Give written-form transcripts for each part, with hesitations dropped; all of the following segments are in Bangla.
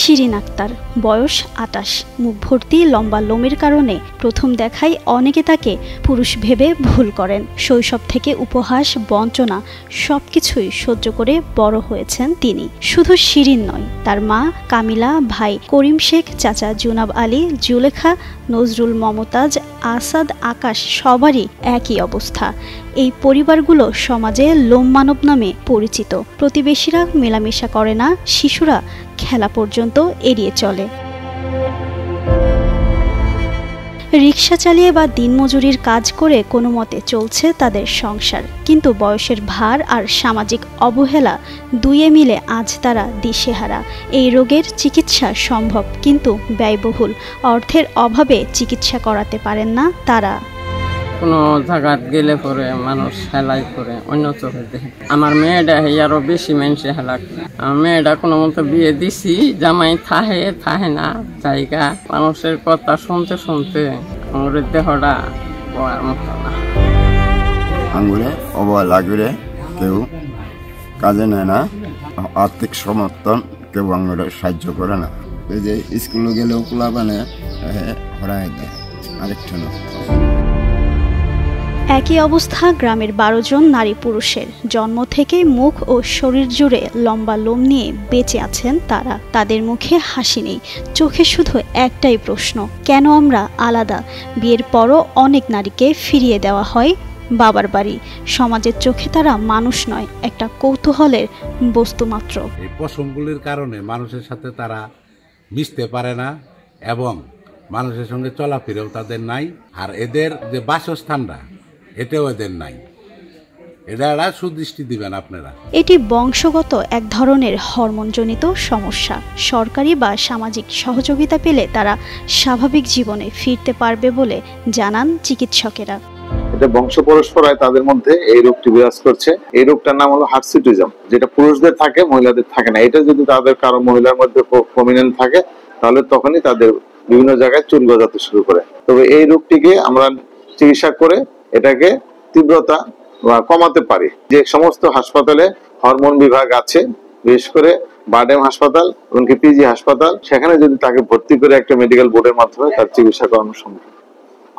শিরিন আক্তার, বয়স ২৮, মুখ ভর্তি লম্বা লোমের কারণে প্রথম দেখায় অনেকে তাকে পুরুষ ভেবে ভুল করেন। শৈশব থেকে উপহাস, বঞ্চনা সবকিছুই সহ্য করে বড় হয়েছেন তিনি। শুধু শিরিন নয়, তার মা কামিলা, ভাই করিম শেখ, চাচা জুনাব আলী, জুলেখা, নজরুল, মমতাজ, আসাদ, আকাশ সবারই একই অবস্থা। এই পরিবারগুলো সমাজে লোম মানব নামে পরিচিত। প্রতিবেশীরা মেলামেশা করে না, শিশুরা খেলা পর্যন্ত এড়িয়ে চলে। রিকশা চালিয়ে বা দিনমজুরির কাজ করে কোনো মতে চলছে তাদের সংসার, কিন্তু বয়সের ভার আর সামাজিক অবহেলা দুয়ে মিলে আজ তারা দিশেহারা। এই রোগের চিকিৎসা সম্ভব, কিন্তু ব্যয়বহুল। অর্থের অভাবে চিকিৎসা করাতে পারেন না তারা। কোনো জায়গাত গেলে পরে মানুষ হেলাই করে অন্য চোখে দেখে। আমার মেয়েটা আরো বেশি মানুষে হেলাক। আমার মেয়েটা কোনো মতো বিয়ে দিছি, জামাই থাহে না জায়গা। মানুষের কথা শুনতে শুনতে আমার দেহটা বয়ার মতো না। আঙুলে অবহেলা করে কেউ কাজে নেয় না, আর্থিক সমর্থন কেউ আঙুলে সাহায্য করে না। এই যে স্কুলে গেলেও পোলা বানে হরাই দেয় আরেকটা না। একই অবস্থা গ্রামের ১২ জন নারী পুরুষের। জন্ম থেকে মুখ ও শরীর জুড়ে লম্বা লোম নিয়ে বেঁচে আছেন তারা। তাদের মুখে হাসি নেই, চোখে শুধু একটাই প্রশ্ন, কেন আমরা আলাদা? বিয়ের পরও অনেক নারীকে ফিরিয়ে দেওয়া হয় বাবার বাড়ি। সমাজের চোখে তারা মানুষ নয়, একটা কৌতূহলের বস্তু মাত্র। এই পশমগুলির কারণে মানুষের সাথে তারা মিশতে পারে না এবং মানুষের সঙ্গে চলাফেরাও তাদের নাই। আর এদের যে বাসস্থানটা, এটাও এদের নাই। এটা সুদৃষ্টি দিবেন আপনারা। এটি বংশগত এক ধরনের হরমোনজনিত সমস্যা। সরকারি বা সামাজিক সহযোগিতা পেলে তারা স্বাভাবিক জীবনে ফিরতে পারবে বলে জানান চিকিৎসকেরা। এটা বংশ পরস্পরায় তাদের মধ্যে এই রোগটি বিরাজ করছে। এই রোগটার নাম হলো হার্সিটিজম, যেটা পুরুষদের থাকে, মহিলাদের থাকে না। এটা যদি তাদের কারো মহিলার মধ্যে প্রমিনেন্ট থাকে, তাহলে তখনই তাদের বিভিন্ন জায়গায় চুল গজাতে শুরু করে। তবে এই রোগটিকে আমরা চিকিৎসা করে এটাকে তীব্রতা কমাতে পারি। যে সমস্ত হাসপাতালে হরমোন বিভাগ আছে, বিশেষ করে বারডেম হাসপাতাল, এমনকি পিজি হাসপাতাল, সেখানে যদি তাকে ভর্তি করে একটা মেডিকেল বোর্ডের মাধ্যমে তার চিকিৎসা করানো সম্ভব।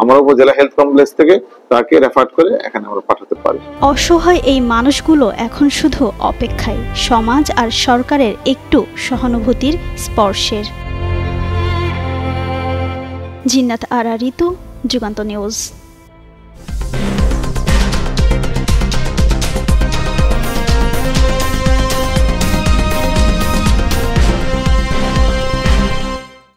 আমরা উপজেলা হেলথ কমপ্লেক্স থেকে তাকে রেফার করে এখানে আমরা পাঠাতে পারি। অসহায় এই মানুষগুলো এখন শুধু অপেক্ষায়, সমাজ আর সরকারের একটু সহানুভূতির স্পর্শের। জিন্নাত আরা ঋতু, যুগান্ত নিউজ।